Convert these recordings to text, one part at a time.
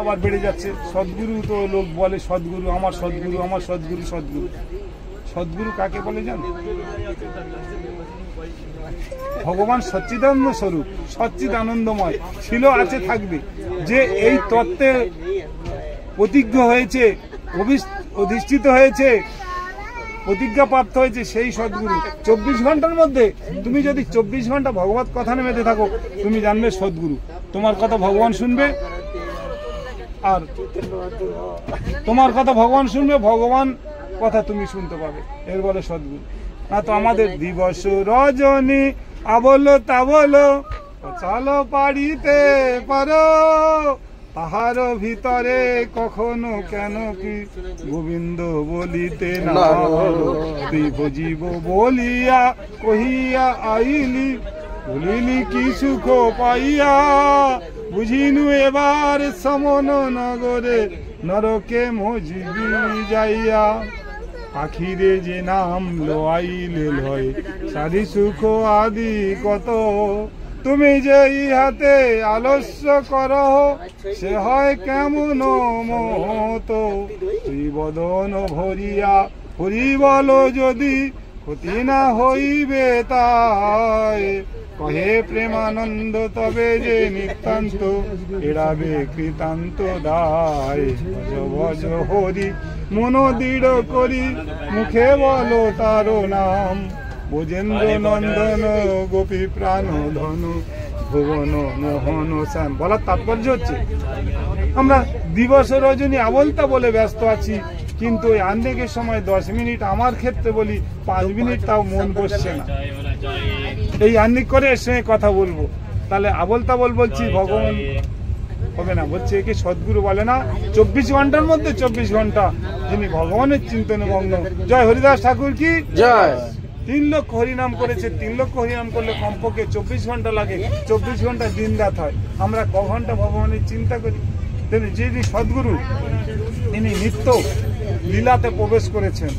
আবার বেড়ে যাচ্ছে। সদ্গুরু তো লোক বলে সদ্গুরু, আমার সদ্গুরু, আমার সদ্গুরু। সদ্গুরু সদ্গুরু কাকে বলে জানো? ভগবান সচ্চিদানন্দ স্বরূপ, সচ্চিদানন্দময় ছিল, আছে, থাকবে। যে এই তত্ত্বে প্রতিজ্ঞ হয়েছে, অধিষ্ঠিত হয়েছে, প্রতিজ্ঞাপ্রাপ্ত হয়েছে, সেই সদ্গুরু। 24 ঘন্টার মধ্যে তুমি যদি 24 ঘন্টা ভগবত কথা মেতে থাকো, তুমি জানবে সদ্গুরু। তোমার কথা ভগবান শুনবে, আর তোমার কথা ভগবান শুনবে, ভগবান কথা তুমি শুনতে পাবে, এর বলে সদ্গুরু। না তো আমাদের দিবস রজনী আবল তাবল চালো পারিতে পারো, তাহার ভিতরে কখনো কেন কি গোবিন্দ বলিতে না হলো। তুই ভজিব বলিয়া কহিয়া আইলি, বলিলি কি সুখ পাইয়া, বুঝিনু এবার সমন নগরে নরকে মজিবি যাইয়া। আখিরে যে নাম লোয়াইলে লয়, সারি সুখ আদি কত, তুমি যে ইহাতে আলস্য কর, সে হয় কেমন মত। তুই বদন ভরিয়া হরি বল যদি, ক্ষতি না হইবে তাই। কহে প্রেমানন্দ তবে যে নিতান্ত, এড়াবে কৃতান্ত দায়। ভজ ভজ হরি মন দৃঢ় করি, মুখে বলো তার নাম। ব্রজেন্দ্র নন্দন গোপী প্রাণ ধন, ভুবন মোহন শ্যাম। বলার তাৎপর্য হচ্ছে আমরা দিবস রজনী আবলতা বলে ব্যস্ত আছি, কিন্তু ওই আন্দেকের সময় 10 মিনিট, আমার ক্ষেত্রে বলি 5 মিনিট, তাও মন বসছে না। এই আন্দিক করে এর সঙ্গে কথা বলবো, তাহলে আবলতা বলছি ভগবান হবে না। বলছে একে সদ্গুরু বলে না। 24 ঘন্টার মধ্যে 24 ঘন্টা যিনি ভগবানের চিন্তনে মগ্ন। জয় হরিদাস ঠাকুর কি জয়। 3 লক্ষ হরিনাম করেছে। 3 লক্ষ হরিনাম করলে কমপক্ষে 24 ঘন্টা লাগে। 24 ঘন্টা দিন রাত হয়। আমরা ক ঘন্টা ভগবানের চিন্তা করি? যিনি সদ্গুরু, তিনি নিত্য লীলাতে প্রবেশ করেছেন।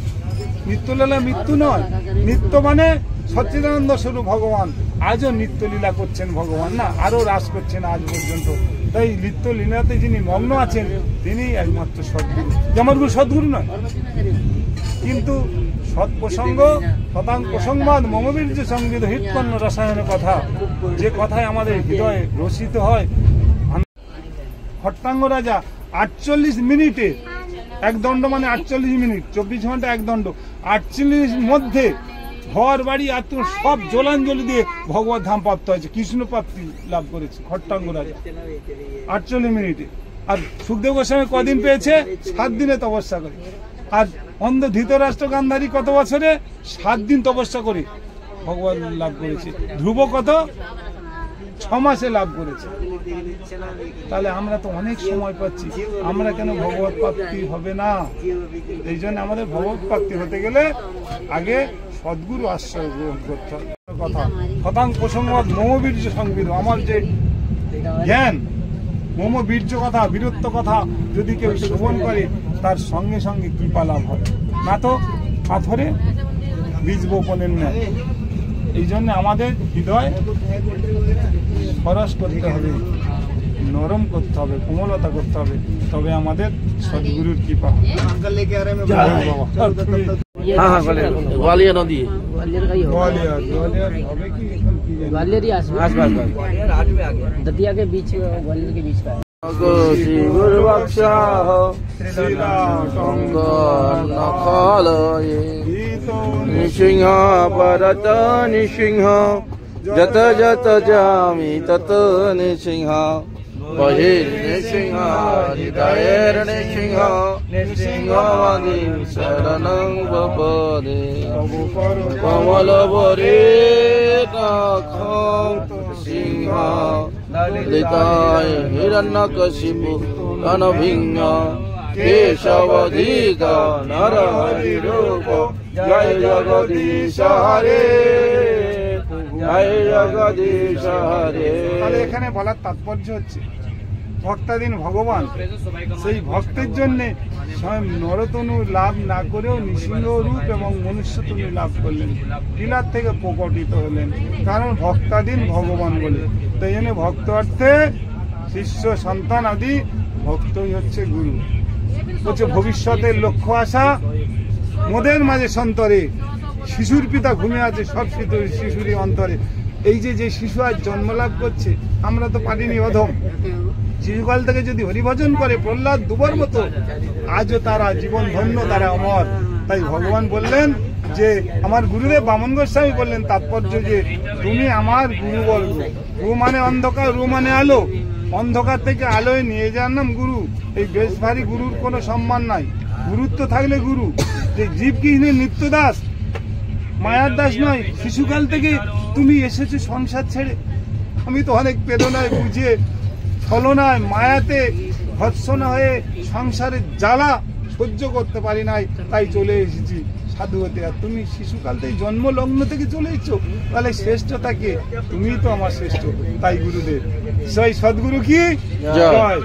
নিত্য লীলা মৃত্যু নয়, নিত্য মানে সচ্চিদানন্দ স্বরূপ ভগবান। আজও নিত্য লীলা করছেন ভগবান, না আরো রাস করছেন আজ পর্যন্ত। তাই নিত্য লীলাতে যিনি মগ্ন আছেন, তিনি একমাত্র সদ্গুরু। যেমন গুরু সদ্গুরু নয়, কিন্তু সৎপ্রসঙ্গ শতাং প্রসংবাদ মমবীর্য সংবিদ হৃৎপন্ন রসায়নের কথা, যে কথায় আমাদের হৃদয়ে রসিত হয়। খট্টাঙ্গ রাজা 48 মিনিটে এক দণ্ড, মানে 48 মিনিট, 24 ঘন্টা এক দণ্ড, 48 মধ্যে ঘর বাড়ি আত্ম সব জলাঞ্জলি দিয়ে ভগবত ধাম প্রাপ্ত হয়েছে, কৃষ্ণ প্রাপ্তি লাভ করেছে খট্টাঙ্গ রাজা 48 মিনিটে। আর সুখদেব গোস্বামী কদিন পেয়েছে? 7 দিনে তপস্যা করে। আর অন্ধ ধৃতরাষ্ট্র গান্ধারী কত বছরে? 7 দিন তপস্যা করে ভগবান লাভ করেছে। ধ্রুব কত? 6 মাসে লাভ করেছে। তাহলে আমরা তো অনেক সময় পাচ্ছি, আমরা কেন ভগবত প্রাপ্তি হবে না? এই জন্য আমাদের ভগবত প্রাপ্তি হতে গেলে আগে সদ্গুরু আশ্রয় গ্রহণ করতে হবে। কথা শতাং প্রসংবাদ মমবীর্য সংবিদ, আমার যে জ্ঞান, মম বীর্য কথা, বীরত্ব কথা যদি কেউ শ্রবণ করে, তার সঙ্গে সঙ্গে কৃপা লাভ হয়, না তো পাথরে বীজ বপনের নেয়। এই জন্য আমাদের হৃদয় সরস করতে হবে, নরম করতে হবে, কোমলতা করতে হবে, তবে আমাদের সদ্গুরুর কৃপা। ग्वालियर नदी ग्वालियर दतिया के बीच, ग्वालियर के बीच का है। निसिंह भरत निसिंह, जत जत जामि तत निसिंह, बहिर्निसिंह हृदयर्निसिंह, निसिंहवादी शरणं वपदे। कमलवरे नखं सिंह, ललिताय हिरण्यकशिपु रणभिंग, केशवधीत नरहरिरूप। जय जगदीश हरे, জয় জগদীশ হরে। তাহলে এখানে বলার তাৎপর্য হচ্ছে ভক্তাধীন ভগবান সেই ভক্তের জন্য স্বয়ং নরতনু লাভ না করেও নৃসিংহ রূপ এবং মনুষ্যতনু লাভ করলেন, লীলার থেকে প্রকটিত হলেন, কারণ ভক্তাধীন ভগবান বলে। তাই জন্য ভক্ত অর্থে শিষ্য সন্তান আদি ভক্তই হচ্ছে গুরু। বলছে ভবিষ্যতের লক্ষ্য আশা মোদের মাঝে সন্তরে, শিশুর পিতা ঘুমিয়ে আছে সব শিশুরই অন্তরে। এই যে শিশু আজ জন্মলাভ করছে, আমরা তো পারিনি অধম। শিশুকাল থেকে যদি হরিভজন করে প্রহ্লাদ দুবার মতো, আজও তারা জীবন ধন্য, তারা অমর। তাই ভগবান বললেন যে আমার গুরুদেব বামন গোস্বামী বললেন তাৎপর্য যে তুমি আমার গুরু বর্গ। গু মানে অন্ধকার, রু মানে আলো। অন্ধকার থেকে আলোয় নিয়ে যাওয়ার নাম গুরু। এই বেশ ভারী গুরুর কোনো সম্মান নাই। গুরুত্ব থাকলে গুরু। যে জীব কি নিত্য দাস, মায়ার দাস নয়। শিশুকাল থেকে তুমি এসেছো সংসার ছেড়ে। আমি তো অনেক বেদনায় বুঝে ছলনায় মায়াতে ভৎসনা হয়ে সংসারের জ্বালা সহ্য করতে পারি নাই, তাই চলে এসেছি সাধু হতে। আর তুমি শিশুকাল থেকে জন্ম লগ্ন থেকে চলে এসছো, তাহলে শ্রেষ্ঠতাকে তুমি তো আমার শ্রেষ্ঠ। তাই গুরুদেব সেই সদ্গুরু কি জয়।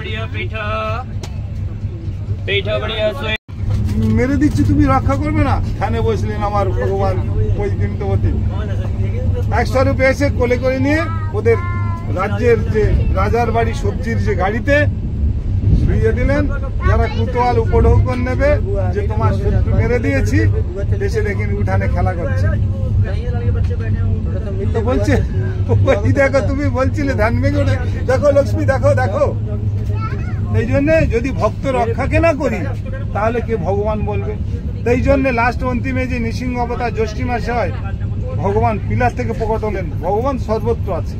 মেরে দিচ্ছি, তুমি রক্ষা করবে না। ধ্যানে বসলেন আমার ভগবান বৈকুণ্ঠপতি। এক স্বরূপে এসে কোলে করে নিয়ে ওদের রাজ্যের যে রাজার বাড়ি সবজির যে গাড়িতে শুইয়ে দিলেন। যারা কুতোয়াল উপঢৌকন নেবে যে তোমার শত্রু মেরে দিয়েছি, এসে দেখেন উঠানে খেলা করছে। তো বলছে দেখো তুমি বলছিলে ধ্যান ভেঙে ওঠে, দেখো লক্ষ্মী দেখো দেখো। এই জন্যে যদি ভক্ত রক্ষাকে না করি তাহলে কে ভগবান বলবে। এই জন্য লাস্ট অন্তিমে যে নৃসিংহ অবতার জ্যৈষ্ঠী মাসে হয়, ভগবান পিলার থেকে প্রকট হলেন। ভগবান সর্বত্র আছে।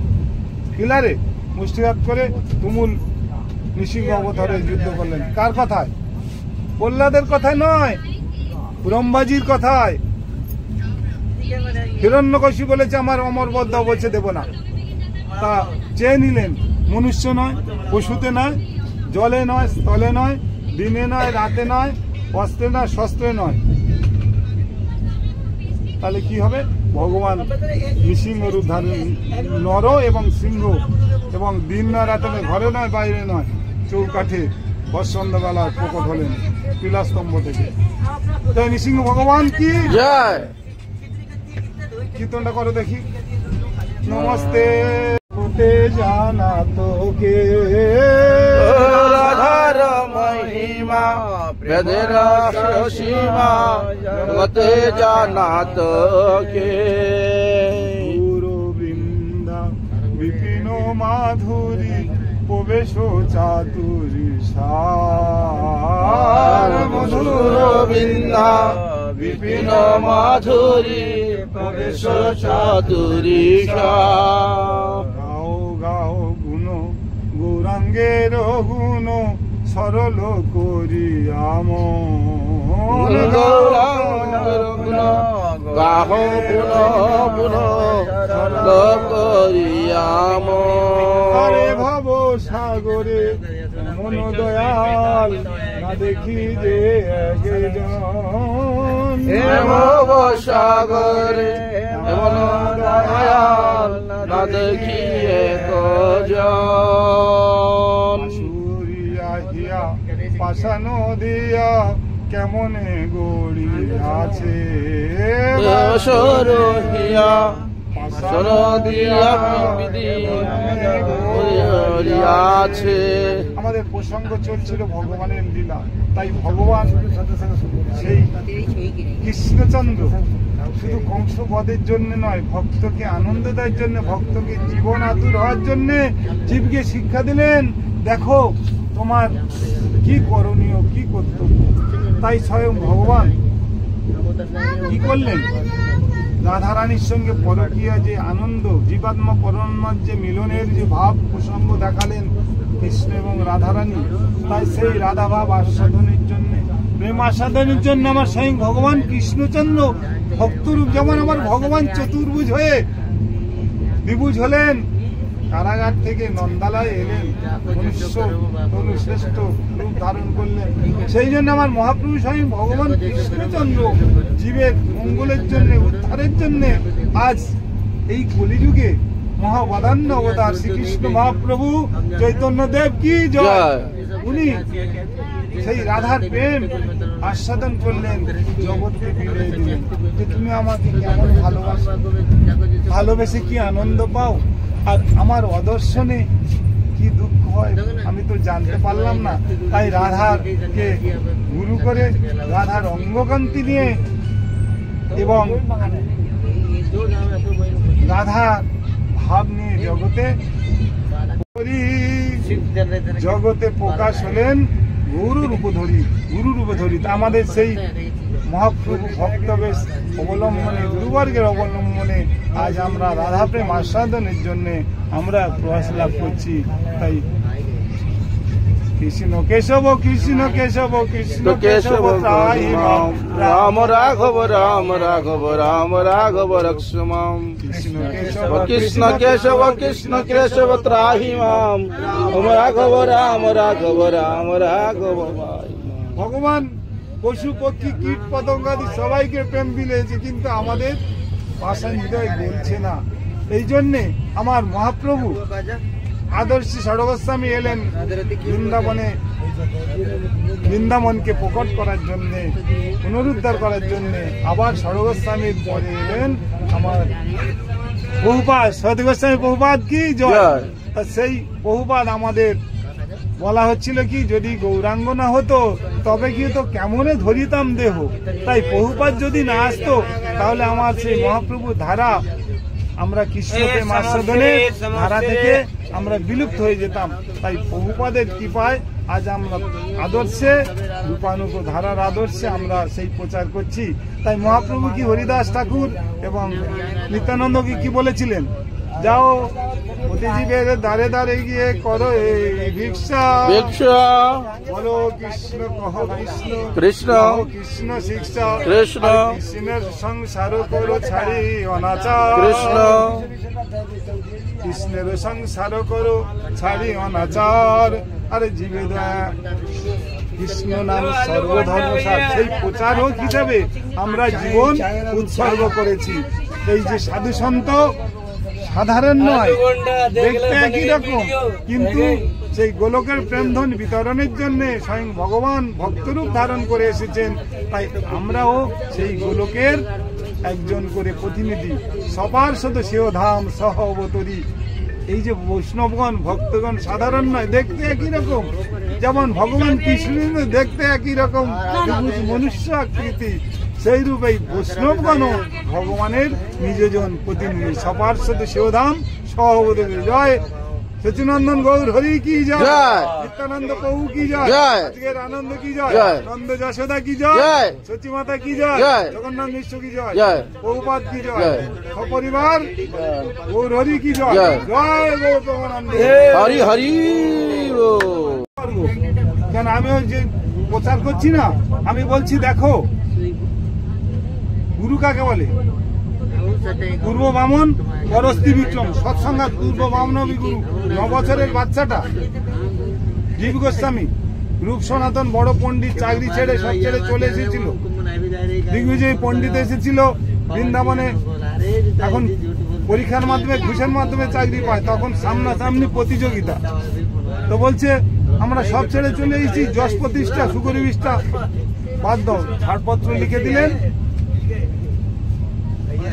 পিলারে মুষ্টিঘাত করে তুমুল নৃসিংহ অবতারে যুদ্ধ করলেন। কার কথায়? প্রহ্লাদের কথায় নয়, ব্রহ্মাজির কথায়। হিরণ্যকশিপু বলেছে আমার অমর বদ্দা, বলছে দেব না। তা চেয়ে নিলেন। মনুষ্য নয়, পশুতে নয়, জলে নয়, স্থলে নয়, দিনে নয়, রাতে নয়, অস্ত্রে নয়, শস্ত্রে নয়। তাহলে কি হবে? ভগবান নৃসিংহ রূপ ধারণ, নর এবং সিংহ, এবং দিন নয় রাতে নয়, ঘরে নয় বাইরে নয়, চৌকাঠে বসন্তবেলায় প্রকট হলেন পিলাস্তম্ভ থেকে। তাই নৃসিংহ ভগবান কি জয়। কীর্তনটা করো দেখি। নমস্তে জানা তোকে রাধার মহিমা বেদের সীমা, জগতে জানাত কে। গুরু বৃন্দা বিপিন মাধুরী প্রবেশ চাতুরী সার। মধুর বৃন্দা বিপিন মাধুরী প্রবেশ চাতুরী সার। গাও গাও গুণ গৌরাঙ্গের গুণ সরল করিয়াম। গাহ পুন পুন করিয়াম। আরে ভব সাগরে মন দয়াল না দেখি যে একজন। ভব সাগরে মন দয়াল না দেখি একজন। সুরিয়া পাশান দিয়া কেমনে গড়ি আছে। সরহিয়া সরদিয়া আছে। আমাদের প্রসঙ্গ চলছিল ভগবানের লীলা। তাই ভগবান সেই কৃষ্ণচন্দ্র শুধু কংস বধের জন্য নয়, ভক্তকে আনন্দ দেওয়ার জন্য, ভক্তকে জীবন আতুর হওয়ার জন্য জীবকে শিক্ষা দিলেন। দেখো তোমার কি করণীয়, কি কর্তব্য। তাই স্বয়ং ভগবান কি করলেন? রাধারানীর সঙ্গে পরকীয়া যে আনন্দ, জীবাত্মা পরমাত্মার যে মিলনের যে ভাব প্রসঙ্গ দেখালেন কৃষ্ণ এবং রাধারানী। তাই সেই রাধা ভাব আস্বাদনের জন্য, প্রেম আস্বাদনের জন্য আমার স্বয়ং ভগবান কৃষ্ণচন্দ্র ভক্তরূপ, যেমন আমার ভগবান চতুর্ভুজ হয়ে দ্বিভুজ হলেন, কারাগার থেকে নন্দালয়ে এলেন, মনুষ্য তনু শ্রেষ্ঠ রূপ ধারণ করলেন। সেই জন্য আমার মহাপ্রভু স্বয়ং ভগবান কৃষ্ণচন্দ্র জীবের মঙ্গলের জন্য, উদ্ধারের জন্য আজ এই কলিযুগে মহাবদান্য অবতার শ্রীকৃষ্ণ মহাপ্রভু চৈতন্য দেব কি জয়। উনি সেই রাধার প্রেম আস্বাদন করলেন, জগৎকে বিলিয়ে দিলেন যে তুমি আমাকে কেমন ভালোবাসো, ভালোবেসে কি আনন্দ পাও, আর আমার অদর্শনে কি দুঃখ হয় আমি তো জানতে পারলাম না। তাই রাধাকে গুরু করে রাধার অঙ্গকান্তি নিয়ে এবং রাধার ভাব নিয়ে জগতে প্রকাশ হলেন গুরু রূপধরি। তা আমাদের সেই মহাপ্রভু ভক্তবেশ অবলম্বনে গুরুবর্গের অবলম্বনে আজ আমরা রাধা প্রেম আস্বাদনের জন্য আমরা প্রয়াস লাভ করছি। তাই কৃষ্ণ কেশব কৃষ্ণ কেশব কৃষ্ণ কেশব রাম রাঘব রাম রাঘব রাম রাঘব রক্ষমাম কৃষ্ণ কেশব কৃষ্ণ কেশব ত্রাহি মাম রাঘব রাম রাঘব রাম রাঘব। ভগবান পশু পক্ষী কীট পতঙ্গাদি সবাইকে প্রেম দিলেছে, কিন্তু আমাদের পাষাণ হৃদয় বলছে না। এই জন্যে আমার মহাপ্রভু আদর্শ ষড়গোস্বামী এলেন বৃন্দাবনকে প্রকট করার জন্য, পুনরুদ্ধার করার জন্য। আবার ষড়গোস্বামীর পরে এলেন আমার বহুপাদ সতী গোস্বামী বহুপাদ কি জয়। সেই বহুপাদ আমাদের বলা হচ্ছিল কি, যদি গৌরাঙ্গ না হতো তবে কি তো কেমনে ধরিতাম দেহ। তাই বহুপাদ যদি না আসতো তাহলে আমার সেই মহাপ্রভু ধারা, আমরা কৃষ্ণকে মাসাধনের ধারা থেকে আমরা বিলুপ্ত হয়ে যেতাম। তাই বহুপাদের কৃপায় আজ আমরা আদর্শে রূপানুগ ধারার আদর্শে আমরা সেই প্রচার করছি। তাই মহাপ্রভু কি হরিদাস ঠাকুর এবং নিত্যানন্দ কি বলেছিলেন, যাও অতিজীবের দ্বারে দ্বারে গিয়ে করো এই ভিক্ষা, বলো কৃষ্ণ কহ কৃষ্ণ কৃষ্ণ কৃষ্ণ শিক্ষা কৃষ্ণ কৃষ্ণের সংসার করো ছাড়ি অনাচার, কৃষ্ণ কৃষ্ণের সংসার করো ছাড়ি অনাচার। আরে জীবে দয়া কৃষ্ণ নাম সর্বধর্ম সার, সেই প্রচারক হিসাবে আমরা জীবন উৎসর্গ করেছি। এই যে সাধু সন্ত সাধারণ নয়, দেখতে একই রকম, কিন্তু সেই গোলকের প্রেমধন বিতরণের জন্য স্বয়ং ভগবান ভক্তরূপ ধারণ করে এসেছেন। তাই আমরাও সেই গোলকের একজন করে প্রতিনিধি। সবার সাথে সেও ধাম সহ অবতরী। এই যে বৈষ্ণবগণ ভক্তগণ সাধারণ নয়, দেখতে একই রকম, যেমন ভগবান কৃষ্ণ দেখতে একই রকম মনুষ্য আকৃতি, সেই রূপে বৈষ্ণবগণ ভগবানের নিজজন প্রতিনিধি। সবার সাথে সেও ধাম সহ অবতরী। জয় সচিনন্দন গৌর হরি কি জয়, নিত্যানন্দ প্রভু কি জয়, আজকের আনন্দ কি জয়, নন্দ যশোদা কি জয়, সচি মাতা কি জয়, জগন্নাথ মিশ্র কি জয়, প্রভুপাদ কি জয়, সপরিবার গৌর হরি কি জয়। জয় গৌর প্রমানন্দ হরি হরি। কেন আমি ওই যে প্রচার করছি না, আমি বলছি দেখো গুরু কাকে বলে, পূর্ব বামন পরস্তি বিক্রম সৎসঙ্গাত পূর্ব বামনবী গুরু। 9 বছরের বাচ্চাটা জীব গোস্বামী রূপ সনাতন বড় পণ্ডিত, চাকরি ছেড়ে সব ছেড়ে চলে এসেছিল। দিগ্বিজয়ী পণ্ডিত এসেছিল বৃন্দাবনে, এখন পরীক্ষার মাধ্যমে ঘুষের মাধ্যমে চাকরি পায়, তখন সামনাসামনি প্রতিযোগিতা। তো বলছে আমরা সব ছেড়ে চলে এসেছি, যশ প্রতিষ্ঠা সুকরি বিষ্ঠা বাদ দাও। ছাড়পত্র লিখে দিলেন।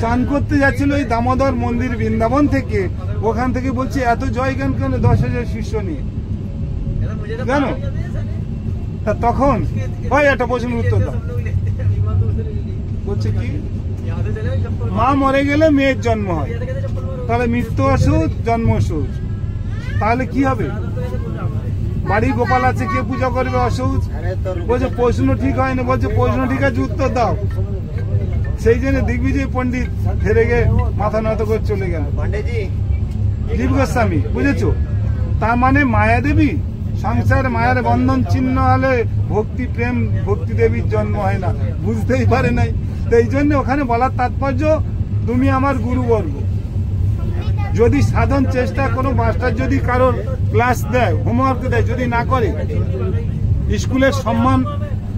চান করতে যাচ্ছিল এই দামোদর মন্দির বৃন্দাবন থেকে, ওখান থেকে বলছে এত জয়গান কেন 10,000 শিষ্য নিয়ে জানো। তা তখন ভাই একটা প্রশ্নের উত্তর দাও, বলছে কি মা মরে গেলে মেয়ের জন্ম হয়, তাহলে মৃত্যু ওষুধ জন্ম ওষুধ, তাহলে কি হবে? বাড়ি গোপাল আছে, কে পূজা করবে অসুধ? বলছে প্রশ্ন ঠিক হয়নি, বলছে প্রশ্ন ঠিক আছে উত্তর দাও। সেই জন্য দিগ্বিজয় পণ্ডিত হেরে গিয়ে মাথা নত করে চলে গেল জীব গোস্বামী, বুঝেছো? তার মানে মায়া দেবী সংসারে মায়ের বন্ধন চিহ্ন হলে ভক্তি প্রেম ভক্তি দেবীর জন্ম হয় না, বুঝতেই পারে নাই। তো এই জন্য ওখানে বলার তাৎপর্য তুমি আমার গুরুবর্গ। যদি সাধন চেষ্টা কোনো মাস্টার যদি কারোর ক্লাস দেয়, হোমওয়ার্ক দেয়, যদি না করে, স্কুলের সম্মান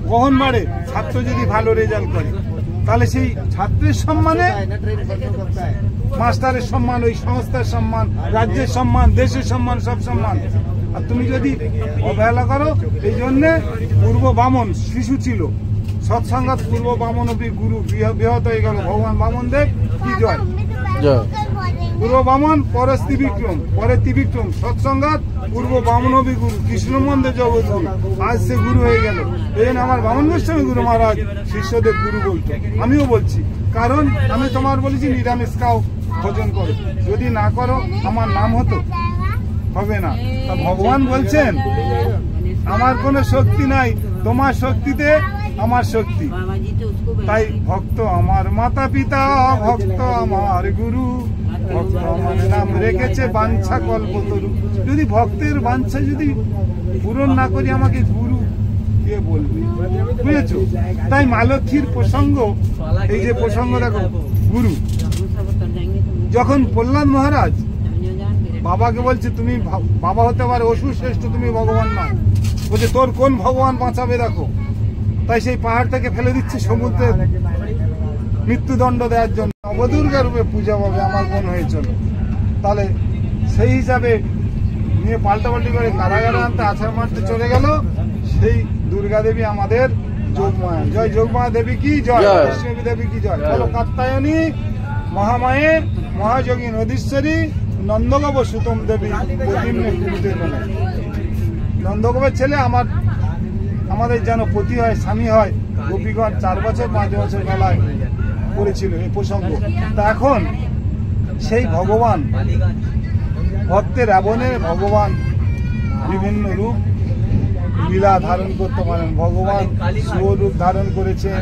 গ্রহণ বাড়ে। ছাত্র যদি ভালো রেজাল্ট করে তাহলে সেই ছাত্রের সম্মানে মাস্টারের সম্মান, ওই সংস্থার সম্মান, রাজ্যের সম্মান, দেশের সম্মান, সব সম্মান। আর তুমি যদি অবহেলা করো, এই জন্যে পূর্ব বামন শিশু ছিল, সৎসঙ্গাত পূর্ব বামন অব্দি গুরু বৃহৎ হয়ে গেল। ভগবান বামন দেব কি জয়। পূর্ব বামন পরে ত্রিবিক্রম সৎসঙ্গাত পূর্ব বামনবী গুরু কৃষ্ণমন্দির জগৎগুরু, আজ সে গুরু হয়ে গেল। এই জন্য আমার বামন গোস্বামী গুরু মহারাজ শিষ্যদের গুরু বলতো, আমিও বলছি, কারণ আমি তোমার বলেছি নিরামিষ খাও, ভোজন করো, যদি না করো আমার নাম হতো, হবে না। তা ভগবান বলছেন আমার কোনো শক্তি নাই, তোমার শক্তিতে আমার শক্তি। তাই ভক্ত আমার মাতা পিতা, ভক্ত আমার গুরু, ভক্ত আমার নাম রেখেছে বাঞ্ছা কল্পতরু। যদি ভক্তের বাঞ্ছা যদি পূরণ না করি আমাকে গুরু কে বলবে, বুঝেছো? তাই মা লক্ষ্মীর প্রসঙ্গ, এই যে প্রসঙ্গ দেখো, গুরু যখন প্রহ্লাদ মহারাজ বাবাকে বলছে তুমি বাবা হতে পারে অসুর শ্রেষ্ঠ, তুমি ভগবান না, বলছে তোর কোন ভগবান বাঁচাবে দেখো। তাই সেই পাহাড় থেকে ফেলে দিচ্ছে সমুদ্রে মৃত্যুদণ্ড দেওয়ার জন্য, নবদুর্গা রূপে পূজা পাবে আমার মন হয়েছিল। তাহলে সেই হিসাবে নিয়ে পাল্টাপাল্টি করে কারাগারে আনতে আছাড় মারতে চলে গেল সেই দুর্গা দেবী আমাদের যোগমায়া। জয় যোগমায়া দেবী কি জয়, বৈষ্ণবী দেবী কি জয়। বলো কাত্যায়নী মহামায়ে মহাযোগী নদীশ্বরী নন্দগোপ সুতম দেবী। নন্দগোপের ছেলে আমাদের যেন পতি হয়, স্বামী হয়। গোপীগণ 4 বছর 5 বছর বেলায় করেছিল এই প্রসঙ্গ। তা এখন সেই ভগবান ভক্তের রাবণের ভগবান বিভিন্ন রূপ লীলা ধারণ করতে পারেন। ভগবান শুয়োর রূপ ধারণ করেছেন,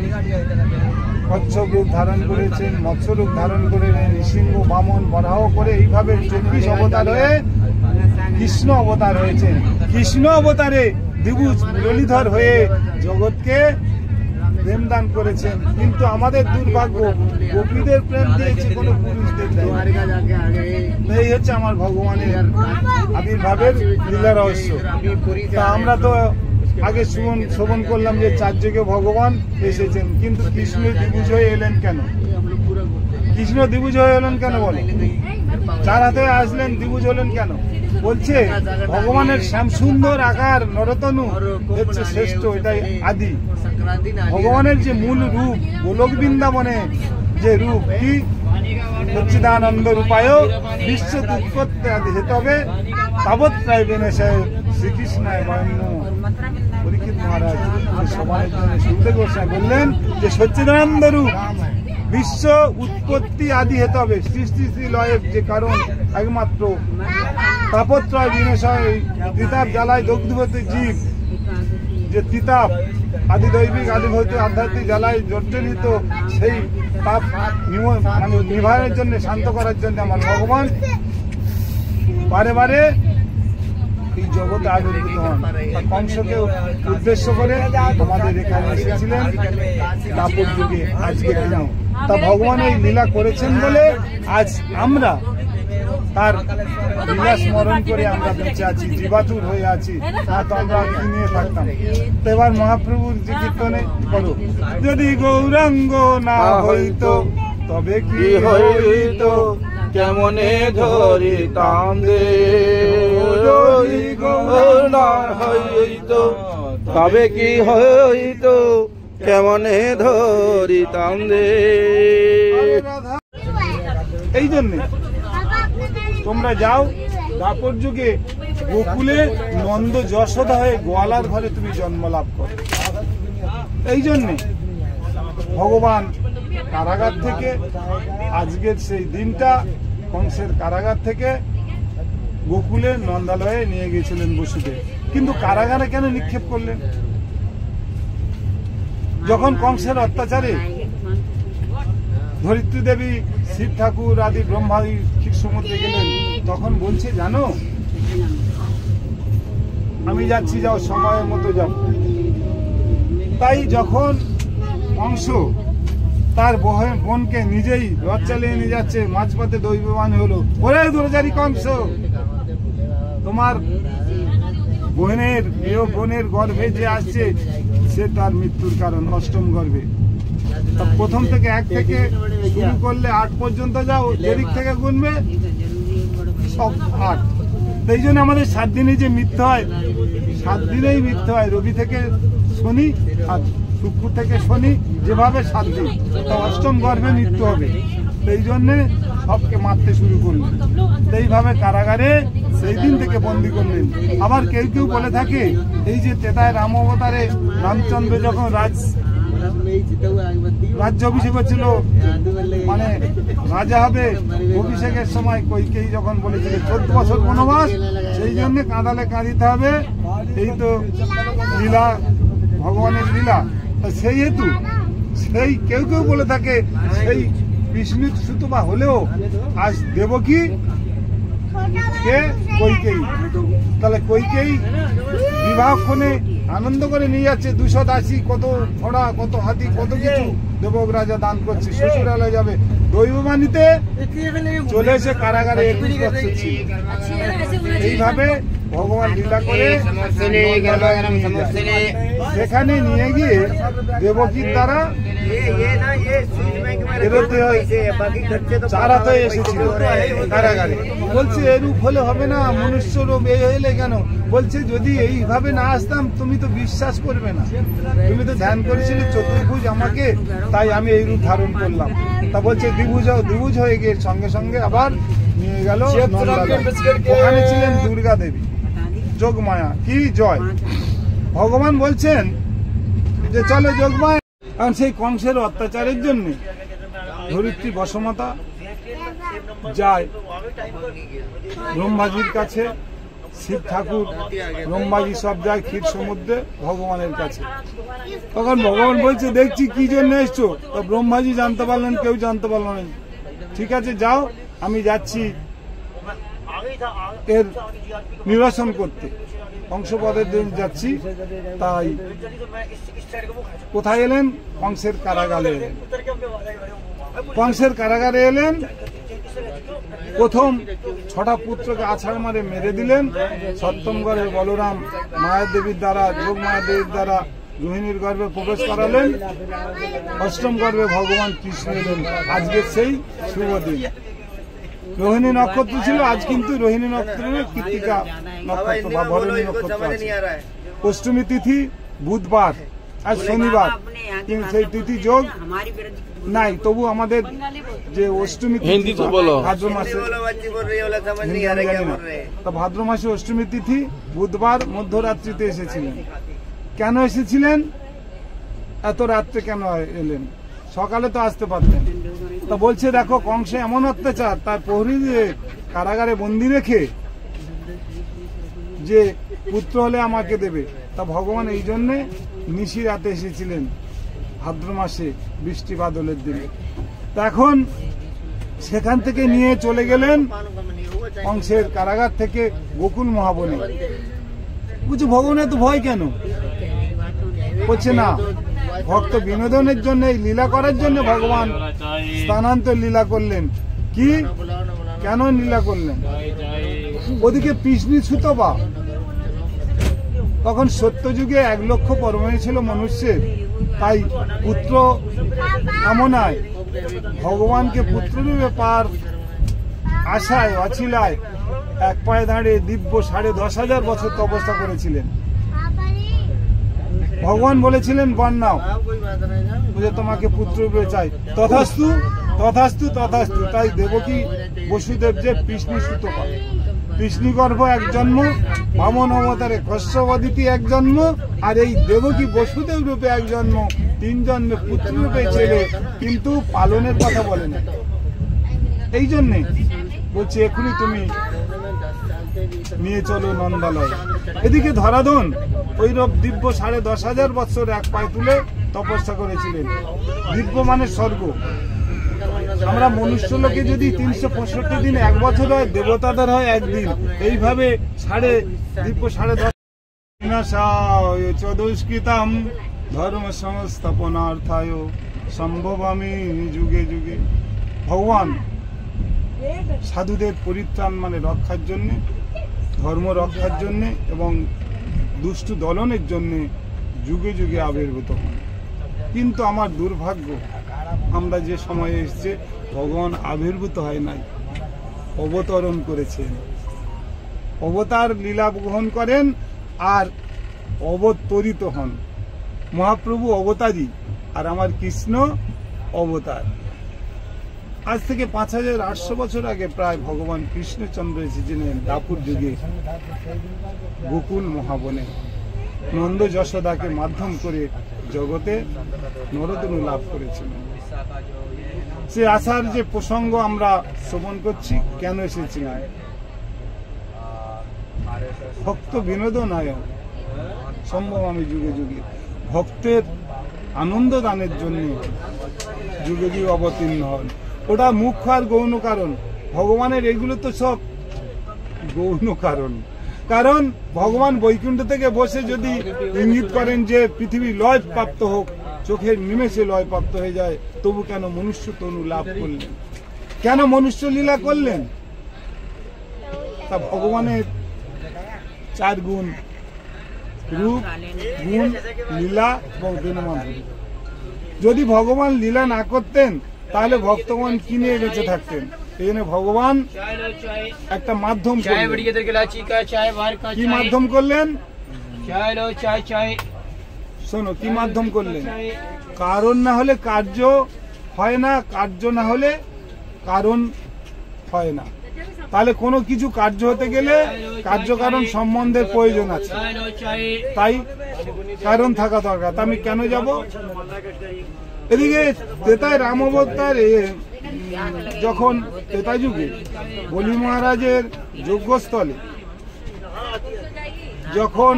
কচ্ছপ রূপ ধারণ করেছেন, মৎস্য রূপ ধারণ করেছেন, নৃসিংহ বামন বরাহ করে এইভাবে 24 অবতার হয়ে কৃষ্ণ অবতার হয়েছেন। কৃষ্ণ অবতারে দ্বিভুজ মুরলীধর হয়ে জগৎকে প্রেম দান করেছেন। কিন্তু আমাদের দুর্ভাগ্য, গোপীদের প্রেম দিয়েছে কোনো পুরুষদের দেয়। এই হচ্ছে আমার ভগবানের আবির্ভাবের লীলা রহস্য। তা আমরা তো আগে শ্রবণ করলাম যে 4 যুগে ভগবান এসেছেন, কিন্তু কৃষ্ণ দ্বিভুজ হয়ে এলেন কেন? কৃষ্ণ দ্বিভুজ হয়ে এলেন কেন বলে? 4 হাতে আসলেন, দ্বিভুজ হলেন কেন? বলছে ভগবানের শ্যামসুন্দর আকার নরতনু হচ্ছে শ্রেষ্ঠ, এটাই আদি। ভগবানের যে মূল রূপ গোলক বৃন্দাবনে যে রূপ কি সচ্চিদানন্দ রূপায় বিশ্ব উৎপত্তি আদি হেতু হবে তাবৎ প্রায় বিনাশায় শ্রীকৃষ্ণায় বন্য। পরীক্ষিত মহারাজ সবার জন্য সুখদেব গোস্বামী বললেন যে সচ্চিদানন্দ রূপ বিশ্ব উৎপত্তি আদি হেতু হবে, সৃষ্টি লয়ের যে কারণ একমাত্র তাপত্রয় বিনাশায় তিতাপ জ্বালায় দগ্ধবতী জীব, যে তিতাপ আদি দৈবিক আদি ভৌতিক আধ্যাত্মিক জ্বালায় জর্জরিত সেই তাপ নিবারণের জন্য, শান্ত করার জন্য আমার ভগবান বারে বারে এই জগতে আবির্ভূত হন। কংসকে উদ্দেশ্য করে আমাদের এখানে এসেছিলেন দাপর যুগে আজকে দিনে। তা ভগবান এই লীলা করেছেন বলে আজ আমরা তার লীলা স্মরণ করে আমরা বেঁচে আছি, জীবাতুর হয়ে আছি, না তো আমরা কি নিয়ে থাকতাম। তো এবার মহাপ্রভুর যে কীর্তনে করো, যদি গৌরাঙ্গ না হইতো তবে কি হইতো, কেমনে ধরিতাম রে, যদি গৌরাঙ্গ হইতো তবে কি হইতো, কেমনে ধরিতাম রে। এই জন্যে তোমরা যাও দাপর যুগে গোকুলে নন্দ যশোদা হয়ে গোয়ালার ঘরে তুমি জন্ম লাভ করো। এই জন্যে ভগবান কারাগার থেকে আজকের সেই দিনটা কংসের কারাগার থেকে গোকুলে নন্দালয়ে নিয়ে গিয়েছিলেন বসুদেব। কিন্তু কারাগারে কেন নিক্ষেপ করলেন? যখন কংসের অত্যাচারে ধরিত্রী দেবী, শিব ঠাকুর আদি ব্রহ্মাদি ঠিক সমুদ্রে গেলেন, তখন বলছে জানো আমি যাচ্ছি, যাও সময়ের মতো যাও। তাই যখন কংস তার বোনকে নিজেই রথ চালিয়ে নিয়ে যাচ্ছে, মাঝপথে দৈববান হলো, ওরে দুরাচারী কংস, তোমার বোনের প্রিয় বোনের গর্ভে যে আসছে সে তার মৃত্যুর কারণ, অষ্টম গর্ভে। প্রথম থেকে 1 থেকে শুরু করলে 8 পর্যন্ত যাও, যেদিক থেকে গুনবে সব 8। এই জন্য আমাদের 7 দিনে যে মৃত্যু হয়, 7 দিনেই মৃত্যু হয়। রবি থেকে শনি আর শুক্র থেকে শনি, যেভাবে 7 দিন, তা অষ্টম গর্ভে মৃত্যু হবে। এই জন্যে সবকে মারতে শুরু করলেন। এইভাবে কারাগারে সেই দিন থেকে বন্দী করলেন। আবার কেউ কেউ বলে থাকে এই যে তেতায় রাম অবতারে রামচন্দ্র যখন রাজ্য অভিষেক হচ্ছিল, মানে রাজা হবে, অভিষেকের সময় কৈকেয়ী যখন বলেছিল 14 বছর বনবাস, সেই জন্য কাঁদালে কাঁদিতে হবে, এই তো লীলা, ভগবানের লীলা। সেই হেতু সেই কেউ কেউ বলে থাকে সেই বিষ্ণু সুতপা হলেও আজ দেবকী কে কৈকেয়ী। তাহলে কৈকেয়ী বিবাহক্ষণে আনন্দ করে নিয়ে যাচ্ছে 200 দাসী, কত ঘোড়া, কত হাতি, কত কিছু দেবক রাজা দান করছে, শ্বশুরালয় যাবে। দৈববাণীতে চলে এসে কারাগারে 21 বছর ছিল। এইভাবে ভগবান লীলা করে সেখানে নিয়ে গিয়ে দেবকীর দ্বারা চারাতে এসেছিল কারাগারে। বলছে এরূপ হলে হবে না, মনুষ্য রূপ এই হইলে কেন? বলছে যদি এইভাবে না আসতাম তুমি তো বিশ্বাস করবে না, তুমি তো ধ্যান করেছিলে চতুর্ভুজ আমাকে, তাই আমি এই রূপ ধারণ করলাম। তা বলছে দ্বিভুজ হয়ে গিয়ে সঙ্গে সঙ্গে আবার নিয়ে গেল নন্দালয়। ওখানে ছিলেন দুর্গা দেবী, যোগমায়া কি জয়। ভগবান বলছেন যে চলো যোগমায়া, কারণ সেই কংসের অত্যাচারের জন্য ধরিত্রী বসমতা যায় ব্রহ্মাজির কাছে, শিব ঠাকুর, ব্রহ্মাজি সব যায় ক্ষীর সমুদ্রে ভগবানের কাছে। তখন ভগবান বলছে দেখছি কি জন্য এসছো? তো ব্রহ্মাজি জানতে পারলেন, কেউ জানতে পারল না। ঠিক আছে যাও, আমি যাচ্ছি এর নিরসন করতে, কংসপদের দিন যাচ্ছি। তাই কোথায় এলেন? কংসের কারাগারে এলেন। কংসের কারাগারে এলেন, প্রথম 6টা পুত্রকে আছাড় মারে মেরে দিলেন। সপ্তম গর্ভে বলরাম মায়া দেবীর দ্বারা, যোগ মায়া দেবীর দ্বারা রোহিণীর গর্ভে প্রবেশ করালেন। অষ্টম গর্ভে ভগবান কৃষ্ণ এলেন। আজকে সেই শুভ দিন। রোহিণী নক্ষত্র ছিল, আজ কিন্তু রোহিণী নক্ষত্রের কৃত্তিকা নক্ষত্র বা ভরণী নক্ষত্র আছে। অষ্টমী তিথি বুধবার, আজ শনিবার, কিন্তু সেই তিথি যোগ নাই। তবু আমাদের যে অষ্টমী তিথি ভাদ্র মাসে, তা ভাদ্র মাসে অষ্টমী তিথি বুধবার মধ্যরাত্রিতে এসেছিলেন। কেন এসেছিলেন? এত রাত্রে কেন এলেন? সকালে তো আসতে পারতেন। তা বলছে দেখো কংসে এমন অত্যাচার, তার প্রহরীদের কারাগারে বন্দি রেখে যে পুত্র হলে আমাকে দেবে। তা ভগবান এই জন্যে নিশি রাতে এসেছিলেন ভাদ্র মাসে বৃষ্টি বাদলের দিনে। তা এখন সেখান থেকে নিয়ে চলে গেলেন কংসের কারাগার থেকে গোকুল মহাবনে। বুঝছি ভগবানের তো ভয় কেন? বলছে না, ভক্ত বিনোদনের জন্য, এই লীলা করার জন্য ভগবান স্থানান্তর লীলা করলেন। কি কেন লীলা করলেন? ওদিকে পিসনি সুতপা, তখন সত্যযুগে 1 লক্ষ পরমাণু ছিল মনুষ্যের, তাই পুত্র কামনায় ভগবানকে পুত্ররূপে পার আশায় অছিলায় এক পায়ে দাঁড়িয়ে দিব্য 10,500 বছর তপস্যা করেছিলেন। ভগবান বলেছিলেন বর নাও, বুঝে তোমাকে পুত্ররূপে চাই। তথাস্তু তথাস্তু তথাস্তু। তাই দেবকী বসুদেব যে পিসনি সুতপা, পিসনি গর্ভ 1 জন্ম, বামন অবতারে কশ্যপ অদিতি 1 জন্ম, আর এই দেবকী বসুদেব রূপে 1 জন্ম, 3 জন্মে পুত্র রূপে ছেলে, কিন্তু পালনের কথা বলে না। এই জন্যে বলছি এখনই তুমি নিয়ে চলো নন্দালয়। এদিকে ধরাধন ওইরূপ দিব্য 10,500 বৎসর এক পায়ে তুলে তপস্যা করেছিলেন। দিব্য মানে স্বর্গ। আমরা মনুষ্য লোকে যদি 365 দিন 1 বছর হয়, দেবতাদের হয় 1 দিন। এইভাবে দিব্য 10,500 চতুষ্কৃতম ধর্ম সংস্থাপনার্থায় সম্ভবামি যুগে যুগে। ভগবান সাধুদের পরিত্রাণ মানে রক্ষার জন্য, ধর্ম রক্ষার জন্য এবং দুষ্টু দলনের জন্য যুগে যুগে আবির্ভূত হন। কিন্তু আমার দুর্ভাগ্য, আমরা যে সময়ে এসছে ভগবান আবির্ভূত হয় নাই, অবতরণ করেছেন। অবতার লীলা গ্রহণ করেন আর অবতরিত হন। মহাপ্রভু অবতারী আর আমার কৃষ্ণ অবতার। আজ থেকে 5800 বছর আগে প্রায় ভগবান কৃষ্ণচন্দ্র এসেছিলেন দাপুর যুগে গোকুল মহাবনে, নন্দ যশোদাকে মাধ্যম করে জগতে নরতনু লাভ করেছিলেন। সে আসার যে প্রসঙ্গ আমরা শ্রবণ করছি, কেন এসেছিলেন? ভক্ত বিনোদনায় সম্ভব আমি যুগে যুগে ভক্তের আনন্দ দানের জন্য যুগে যুগে অবতীর্ণ হন। ওটা মুখ্য আর গৌণ কারণ। ভগবানের এগুলো তো সব গৌণ কারণ। কারণ ভগবান বৈকুণ্ঠ থেকে বসে যদি ইঙ্গিত করেন যে পৃথিবী লয় প্রাপ্ত হোক, চোখের নিমেষে লয় প্রাপ্ত হয়ে যায়, তবু কেন মনুষ্য তনু লাভ করলেন? কেন মনুষ্য লীলা করলেন? তা ভগবানের 4 গুণ, রূপ, গুণ, লীলা এবং গুণমাধুরী। যদি ভগবান লীলা না করতেন তাহলে ভক্তগণ কি নিয়ে বেঁচে থাকতেন? এই জন্য ভগবান একটা মাধ্যম করলেন। কি মাধ্যম করলেন? শোনো, কি মাধ্যম করলেন? কারণ না হলে কার্য হয় না, কার্য না হলে কারণ হয় না। তাহলে কোনো কিছু কার্য হতে গেলে কার্যকারণ সম্বন্ধের প্রয়োজন আছে, তাই কারণ থাকা দরকার। তা আমি কেন যাব? এদিকে তেতায় রাম অবতার যখন তেতা যুগে বলি মহারাজের যজ্ঞস্থলে যখন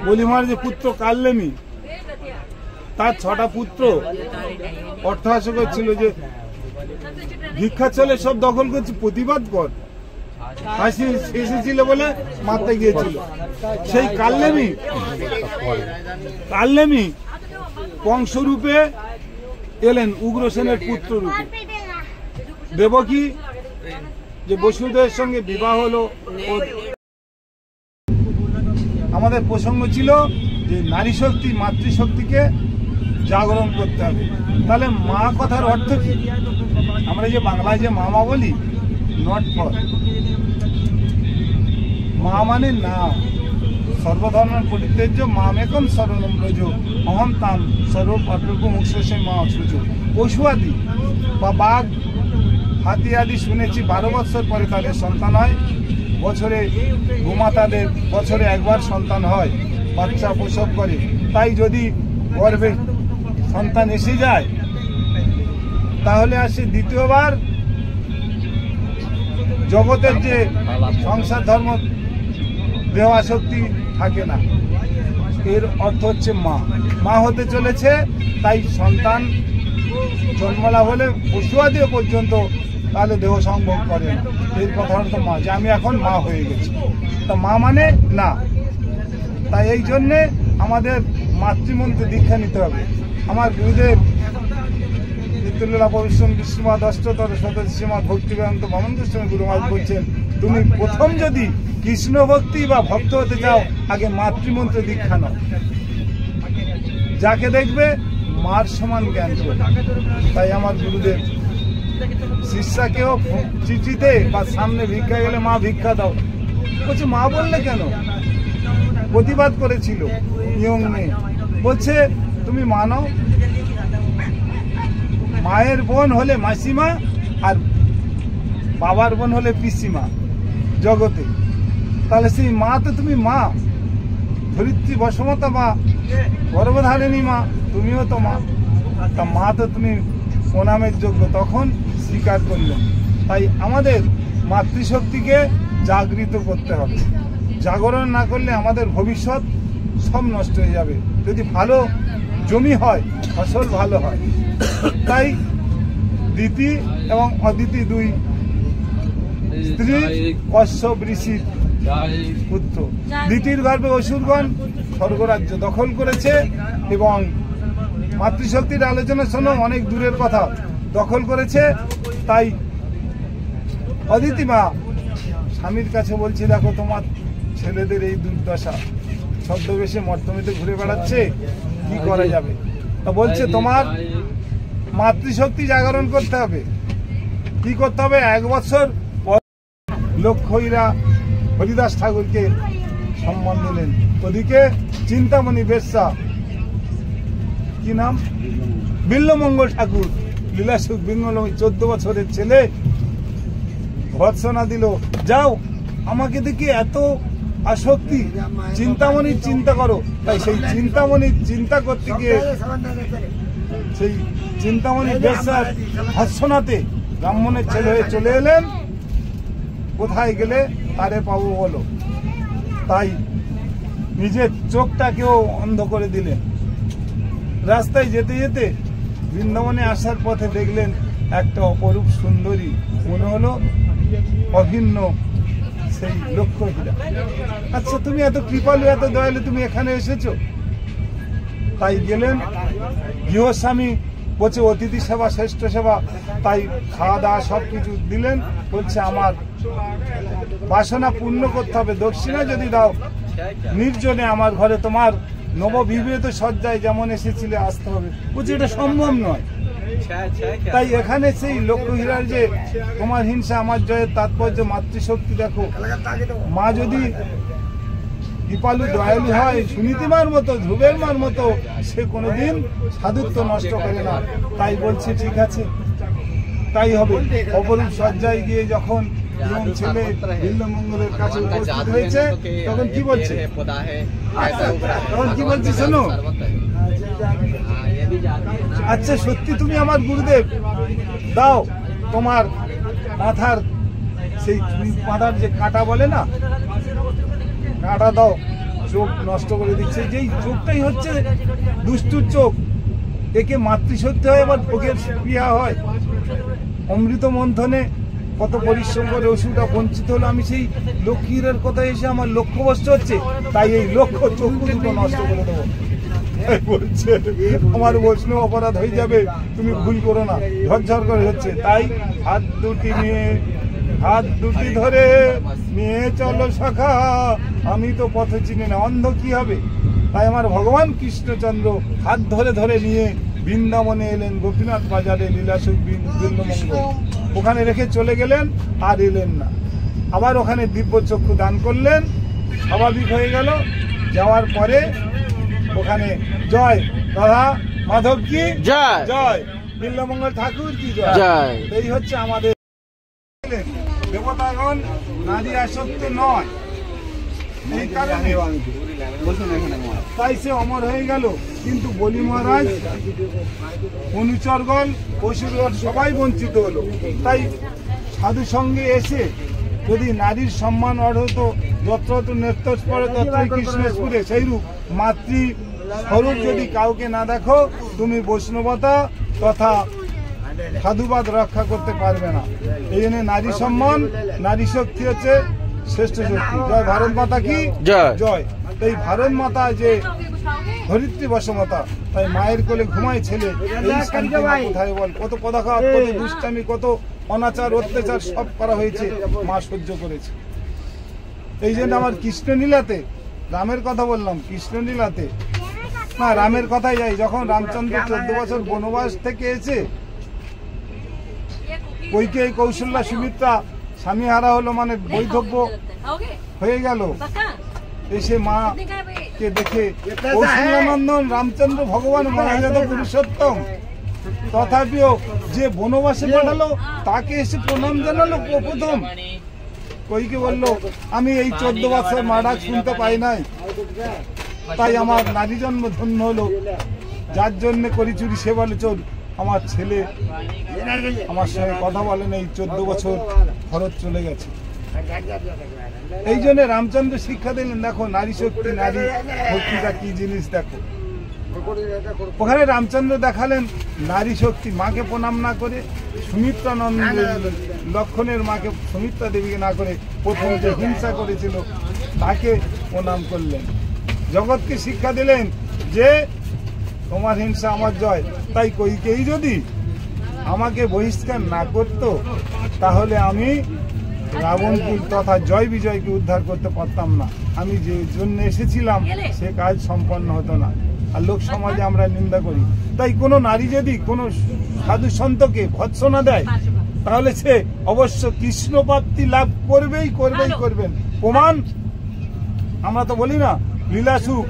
বলি মহারাজের পুত্র কাল্লেমি, তার 6টা পুত্র অট্টহাস্য করছিল যে ভিক্ষা চলে সব দখল করছে, প্রতিবাদ কর। হাসি এসেছিল বলে মারতে গিয়েছিল। সেই কাল্লেমি বংশরূপে এলেন উগ্রসেনের পুত্র রূপে। দেবকী যে বসুদেবের সঙ্গে বিবাহ হলো। আমাদের প্রসঙ্গ ছিল যে নারী শক্তি, মাতৃশক্তিকে জাগরণ করতে হবে। তাহলে মা কথার অর্থ কি? আমরা যে বাংলায় যে মামা বলি, নট ফর। মা মানে না, সর্বধর্মের পরিত্যাজ্য মামেকম শরণম ব্রজ অহম তাম সর্বপাপেভ্যো মোক্ষযে মা অচ্যুত। পশু আদি বা বাঘ, হাতি আদি শুনেছি 12 বছর পরে তাদের সন্তান হয়। বছরে গোমাতাদের বছরে একবার সন্তান হয়, বাচ্চা প্রসব করে। তাই যদি গর্ভে সন্তান এসে যায় তাহলে আসে দ্বিতীয়বার। জগতের যে সংসার ধর্ম দেহ আসক্তি থাকে না, এর অর্থ হচ্ছে মা। মা হতে চলেছে, তাই সন্তান জন্মলাভ হলে পশু আদিও পর্যন্ত তাহলে দেহ সম্ভব করে না। এর কথা অর্থ মা, যে আমি এখন মা হয়ে গেছি। তা মা মানে না। তাই এই জন্যে আমাদের মাতৃমন্ত্রে দীক্ষা নিতে হবে। আমার গুরুদেব নিত্যলীলা পরিশ্রম বিষ্ণুমাদ অষ্টতর সদস্যমাদ ভক্তিবেদান্ত ভ্রমণ গোস্বামী গুরু মহারাজ বলছেন, তুমি প্রথম যদি কৃষ্ণ ভক্তি বা ভক্ত হতে চাও, আগে মাতৃমন্ত্রে দীক্ষা নাও। যাকে দেখবে মার সমান জ্ঞান করবে। তাই আমার গুরুদেব শিষ্যাকেও চিঠিতে বা সামনে ভিক্ষা গেলে মা ভিক্ষা দাও বলছে। মা বললে কেন? প্রতিবাদ করেছিল ইয়ং মেয়ে, বলছে তুমি মানো মায়ের বোন হলে মাসিমা আর বাবার বোন হলে পিসিমা জগতে। তাহলে সেই মা তো তুমি মা, ধরিত্রী বসমতা মা, গর্ভধারিণী মা, তুমিও তো মা। তা মা তো তুমি প্রণামের যোগ্য। তখন স্বীকার করলেন। তাই আমাদের মাতৃশক্তিকে জাগৃত করতে হবে। জাগরণ না করলে আমাদের ভবিষ্যৎ সব নষ্ট হয়ে যাবে। যদি ভালো জমি হয়, ফসল ভালো হয়। তাই দিতি এবং অদিতি 2 স্ত্রী কশ্যপ ঋষির পুত্র। দিতির গর্ভে অসুরগণ স্বর্গরাজ্য দখল করেছে এবং মাতৃশক্তির আলোচনা শোনো, অনেক দূরের কথা, দখল করেছে। তাই অদিতি মা স্বামীর কাছে বলছে, দেখো তোমার ছেলেদের এই দুর্দশা, ছদ্মবেশে মর্তমেতে ঘুরে বেড়াচ্ছে, কি করা যাবে? তা বলছে তোমার মাতৃশক্তি জাগরণ করতে হবে। কি করতে হবে? 1 বছর পর লক্ষ্মীরা হরিদাস ঠাকুরকে সম্মান দিলেন। ওদিকে চিন্তামণি বেশ্যা, কি নাম, বিল্লমঙ্গল ঠাকুর, লীলাসুখ বিঙ্গল 14 বছরের ছেলে ভৎসনা দিল, যাও আমাকে দেখি এত আসক্তি, চিন্তামণির চিন্তা করো। তাই সেই চিন্তামণির চিন্তা করতে গিয়ে সেই চিন্তামণির বেশ্যার ভৎসনাতে ব্রাহ্মণের ছেলে হয়ে চলে এলেন। কোথায় গেলে তারে পাবো বলো? তাই নিজের চোখটাকেও অন্ধ করে দিলেন। রাস্তায় যেতে যেতে বৃন্দাবনে আসার পথে দেখলেন একটা অপরূপ সুন্দরী, মনে হলো অভিন্ন সেই লক্ষ্যহীরা। আচ্ছা, তুমি এত কৃপালু, এত দয়ালু, তুমি এখানে এসেছো। তাই গেলেন। গৃহস্বামী বলছে অতিথি সেবা শ্রেষ্ঠ সেবা, তাই খাওয়া দাওয়া সবকিছু দিলেন। বলছে আমার বাসনা পূর্ণ করতে হবে, দক্ষিণা যদি দাও নির্জনে আমার ঘরে তোমার নববিবাহিত সজ্জায় যেমন এসেছিলে আসতে হবে। বলছে এটা সম্ভব নয়। তাই এখানে সেই লক্ষ্যহীরার যে তোমার হিংসা আমার জয়ের তাৎপর্য, মাতৃশক্তি দেখো। মা যদি কৃপালু দয়ালু হয়, সুনীতিমার মতো, ধ্রুবের মার মতো, সে কোনোদিন সাধুত্ব নষ্ট করে না। তাই বলছে ঠিক আছে, তাই হবে। অপরূপ সজ্জায় গিয়ে যখন ছেলে বিল্লমঙ্গলের কাছে উপস্থিত হয়েছে, তখন কি বলছে? তখন কি বলছে শোনো, আচ্ছা সত্যি তুমি আমার গুরুদেব, দাও তোমার মাথার সেই মাথার যে কাঁটা বলে না, কাঁটা দাও, চোখ নষ্ট করে দিচ্ছে। যেই চোখটাই হচ্ছে দুষ্টুর চোখ, একে মাতৃশক্তি হয়, আবার ভোগের ক্রিয়া হয়। অমৃত মন্থনে কত পরিশ্রম করে ওষুধটা বঞ্চিত হলো, আমি সেই লক্ষ্মীর কথা এসে আমার লক্ষ্যভ্রষ্ট হচ্ছে, তাই এই লক্ষ্য চক্ষু দুটো নষ্ট করে দেবো। বলছে আমার বৈষ্ণব অপরাধ হয়ে যাবে, তুমি ভুল করো না, ঝরঝর করে হচ্ছে। তাই হাত দুটি ধরে নিয়ে চলো সখা, আমি তো পথে চিনি না, অন্ধ কি হবে? তাই আমার ভগবান কৃষ্ণচন্দ্র হাত ধরে ধরে নিয়ে বৃন্দাবনে এলেন, গোপীনাথ বাজারে লীলাসুখ বিল্লমঙ্গল ওখানে রেখে চলে গেলেন, আর এলেন না। আবার ওখানে দিব্য চক্ষু দান করলেন, স্বাভাবিক হয়ে গেল। যাওয়ার পরে ওখানে জয় রাধা মাধব কি জয়, জয় বিল্লমঙ্গল ঠাকুর কি জয়। এই হচ্ছে আমাদের দেবতাগণ নারী আসক্ত নয়, এই কারণে তাই সে অমর হয়ে গেল। কিন্তু বলি মহারাজ, অনুচরগণ, অসুরগণ সবাই বঞ্চিত হলো। তাই সাধু সঙ্গে এসে যদি নারীর সম্মান অর্হত, যত্রত নেত্রস্পরে তত্রই কৃষ্ণস্পুরে, সেইরূপ মাতৃ স্বরূপ যদি কাউকে না দেখো, তুমি বৈষ্ণবতা তথা সাধুবাদ রক্ষা করতে পারবে না। এই জন্য নারী সম্মান, নারী শক্তি হচ্ছে শ্রেষ্ঠ শক্তি। জয় ভারত মাতা কি জয়। এই ভারত মাতা যে ধরিত্রী বসমতা, তাই মায়ের কোলে ঘুমায় ছেলে, এই শান্তি কোথায় বল? কত পদাঘাত, কত দুষ্টামি, কত অনাচার অত্যাচার সব করা হয়েছে, মা সহ্য করেছে। এই জন্য আমার কৃষ্ণলীলাতে, রামের কথা বললাম, কৃষ্ণলীলাতে না, রামের কথাই যাই। যখন রামচন্দ্র 14 বছর বনবাস থেকে এসে কৈকেয়ী, কৌশল্যা, সুমিত্রা স্বামী হারা হলো, মানে বৈধব্য হয়ে গেল, এসে মা কে দেখে কৌশল্যানন্দন রামচন্দ্র ভগবান মহাজাত পুরুষোত্তম, তথাপিও যে বনবাসে পাঠালো তাকে এসে প্রণাম জানালো প্রথম। কৈকে বলল, আমি এই 14 বছর মা ডাক শুনতে পাই নাই, তাই আমার নারী জন্ম ধন্য হলো। যার জন্য করি চুরি সে বলে চোর। আমার ছেলে আমার সঙ্গে কথা বলেন, এই 14 বছর খরচ চলে গেছে। এই জন্য রামচন্দ্র শিক্ষা দিলেন, দেখো নারী শক্তি, নারী ভক্তিটা কি জিনিস দেখো। ওখানে রামচন্দ্র দেখালেন নারী শক্তি। মাকে প্রণাম না করে, সুমিত্রা লক্ষণের মাকে, সুমিত্রা দেবীকে না করে, প্রথম যে হিংসা করেছিল তাকে প্রণাম করলেন। জগৎকে শিক্ষা দিলেন যে তোমার হিংসা আমার জয়। তাই কৈকেয়ী যদি আমাকে বহিষ্কার না করত, তাহলে আমি রাবণকুল তথা জয় বিজয়কে উদ্ধার করতে পারতাম না। আমি যে জন্য এসেছিলাম সে কাজ সম্পন্ন হতো না। আর লোক সমাজে আমরা নিন্দা করি। তাই কোনো নারী যদি কোনো সাধু সন্তকে ভৎসনা দেয়, তাহলে সে অবশ্য কৃষ্ণ প্রাপ্তি লাভ করবেই করবেন। প্রমাণ আমরা তো বলি না, লীলাসুখ